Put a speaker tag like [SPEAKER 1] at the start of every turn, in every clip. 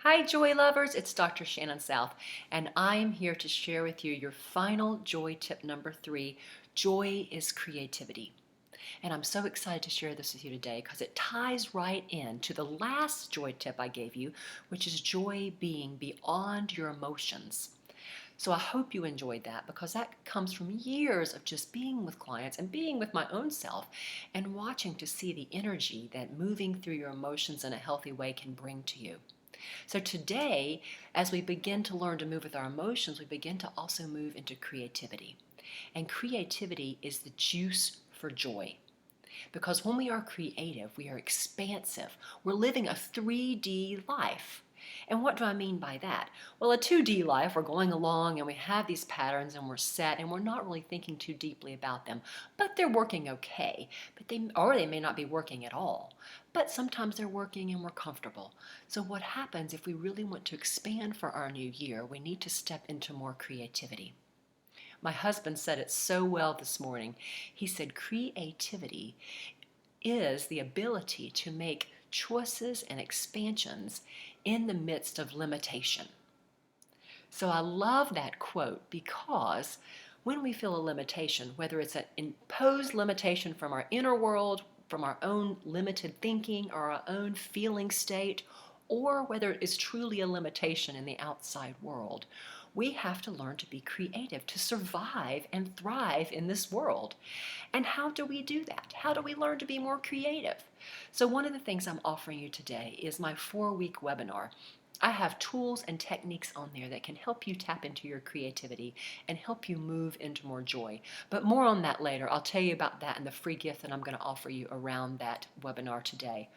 [SPEAKER 1] Hi, joy lovers. It's Dr. Shannon South, and I'm here to share with you your final joy tip number 3. Joy is creativity. And I'm so excited to share this with you today because it ties right in to the last joy tip I gave you, which is joy being beyond your emotions. So I hope you enjoyed that because that comes from years of just being with clients and being with my own self and watching to see the energy that moving through your emotions in a healthy way can bring to you. So today, as we begin to learn to move with our emotions, we begin to also move into creativity. And creativity is the juice for joy. Because when we are creative, we are expansive. We're living a 3D life. And what do I mean by that? Well, a 2D life, we're going along and we have these patterns and we're set and we're not really thinking too deeply about them. But they're working okay. Or they may not be working at all. But sometimes they're working and we're comfortable. So what happens if we really want to expand for our new year, we need to step into more creativity. My husband said it so well this morning. He said creativity is the ability to make choices and expansions in the midst of limitation. So I love that quote because when we feel a limitation, whether it's an imposed limitation from our inner world, from our own limited thinking or our own feeling state, or whether it is truly a limitation in the outside world, we have to learn to be creative to survive and thrive in this world. And how do we do that? How do we learn to be more creative? So one of the things I'm offering you today is my 4-week webinar. I have tools and techniques on there that can help you tap into your creativity and help you move into more joy. But more on that later. I'll tell you about that and the free gift that I'm going to offer you around that webinar today.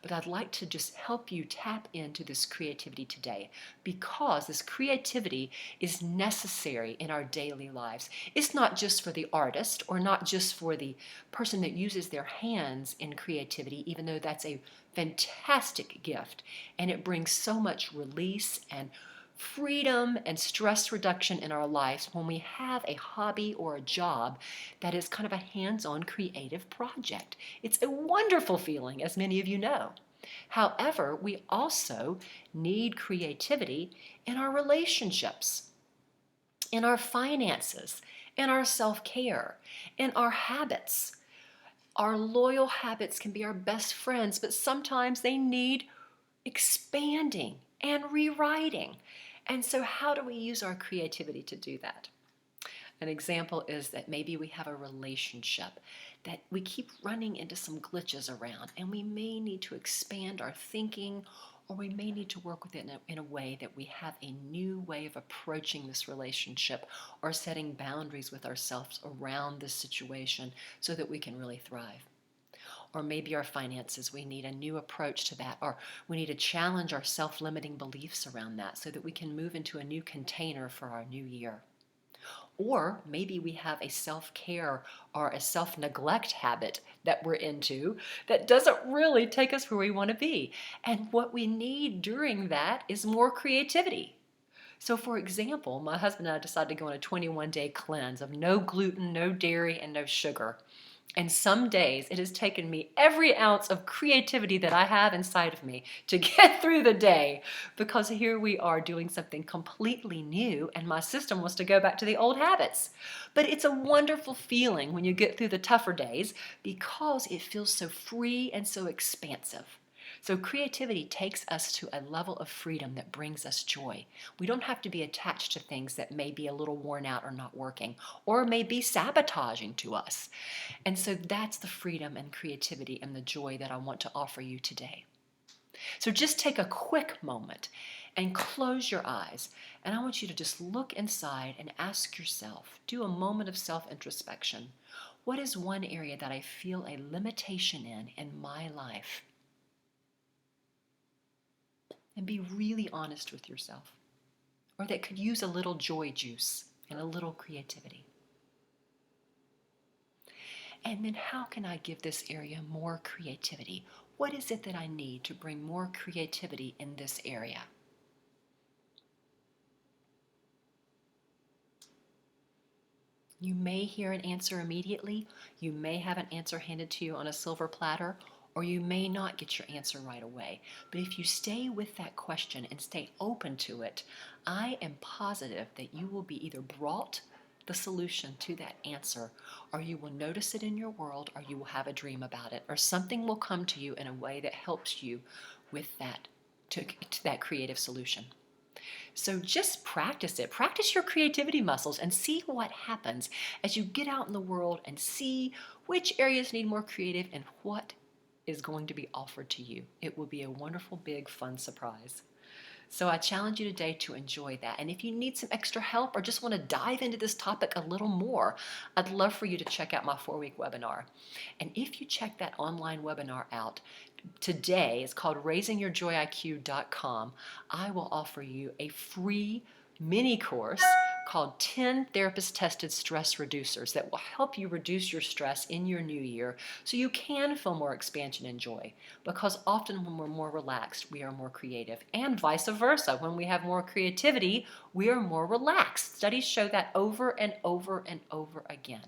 [SPEAKER 1] But I'd like to just help you tap into this creativity today because this creativity is necessary in our daily lives. It's not just for the artist or not just for the person that uses their hands in creativity, even though that's a fantastic gift and it brings so much release and freedom and stress reduction in our lives when we have a hobby or a job that is kind of a hands-on creative project. It's a wonderful feeling, as many of you know. However, we also need creativity in our relationships, in our finances, in our self-care, in our habits. Our loyal habits can be our best friends, but sometimes they need expanding and rewriting. And so how do we use our creativity to do that? An example is that maybe we have a relationship that we keep running into some glitches around, and we may need to expand our thinking, or we may need to work with it in a way that we have a new way of approaching this relationship or setting boundaries with ourselves around this situation so that we can really thrive. Or maybe our finances, we need a new approach to that, or we need to challenge our self-limiting beliefs around that so that we can move into a new container for our new year. Or maybe we have a self-care or a self-neglect habit that we're into that doesn't really take us where we want to be. And what we need during that is more creativity. So for example, my husband and I decided to go on a 21-day cleanse of no gluten, no dairy, and no sugar. And some days it has taken me every ounce of creativity that I have inside of me to get through the day because here we are doing something completely new and my system wants to go back to the old habits. But it's a wonderful feeling when you get through the tougher days because it feels so free and so expansive. So creativity takes us to a level of freedom that brings us joy. We don't have to be attached to things that may be a little worn out or not working, or may be sabotaging to us. And so that's the freedom and creativity and the joy that I want to offer you today. So just take a quick moment and close your eyes. And I want you to just look inside and ask yourself, do a moment of self-introspection. What is one area that I feel a limitation in my life? And be really honest with yourself, or that could use a little joy juice and a little creativity. And then how can I give this area more creativity? What is it that I need to bring more creativity in this area? You may hear an answer immediately. You may have an answer handed to you on a silver platter, or you may not get your answer right away. But if you stay with that question and stay open to it, I am positive that you will be either brought the solution to that answer, or you will notice it in your world, or you will have a dream about it, or something will come to you in a way that helps you with that, to that creative solution. So just practice it. Practice your creativity muscles and see what happens as you get out in the world and see which areas need more creative and what is going to be offered to you. It will be a wonderful, big, fun surprise. So I challenge you today to enjoy that. And if you need some extra help or just want to dive into this topic a little more, I'd love for you to check out my 4-week webinar. And if you check that online webinar out today, it's called raisingyourjoyiq.com, I will offer you a free mini course called 10 therapist tested stress reducers that will help you reduce your stress in your new year so you can feel more expansion and joy, because often when we're more relaxed we are more creative, and vice versa. When we have more creativity we are more relaxed. Studies show that over and over and over again.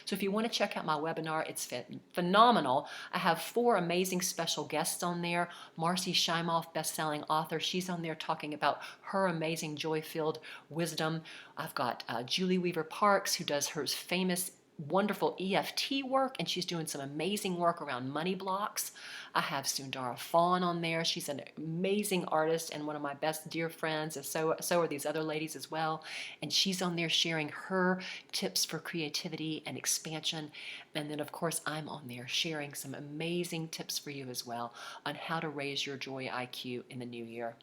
[SPEAKER 1] So if you want to check out my webinar, it's phenomenal. I have 4 amazing special guests on there. Marcy Shimoff, best-selling author, she's on there talking about her amazing joy-filled wisdom. I've got Julie Weaver Parks, who does her famous wonderful EFT work, and she's doing some amazing work around money blocks. I have Sundara Fawn on there. She's an amazing artist and one of my best dear friends, and so are these other ladies as well. And she's on there sharing her tips for creativity and expansion. And then, of course, I'm on there sharing some amazing tips for you as well on how to raise your joy IQ in the new year.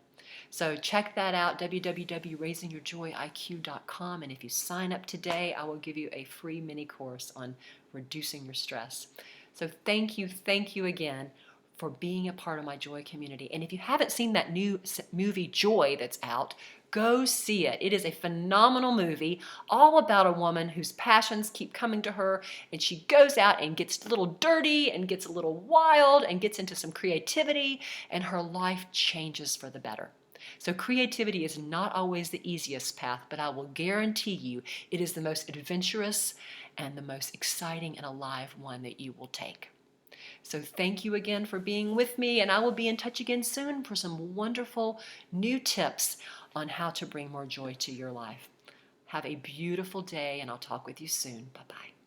[SPEAKER 1] So check that out, www.raisingyourjoyiq.com, and if you sign up today, I will give you a free mini course on reducing your stress. So thank you again for being a part of my joy community. And if you haven't seen that new movie Joy that's out, go see it. It is a phenomenal movie all about a woman whose passions keep coming to her, and she goes out and gets a little dirty and gets a little wild and gets into some creativity, and her life changes for the better. So creativity is not always the easiest path, but I will guarantee you it is the most adventurous and the most exciting and alive one that you will take. So thank you again for being with me, and I will be in touch again soon for some wonderful new tips on how to bring more joy to your life. Have a beautiful day, and I'll talk with you soon. Bye-bye.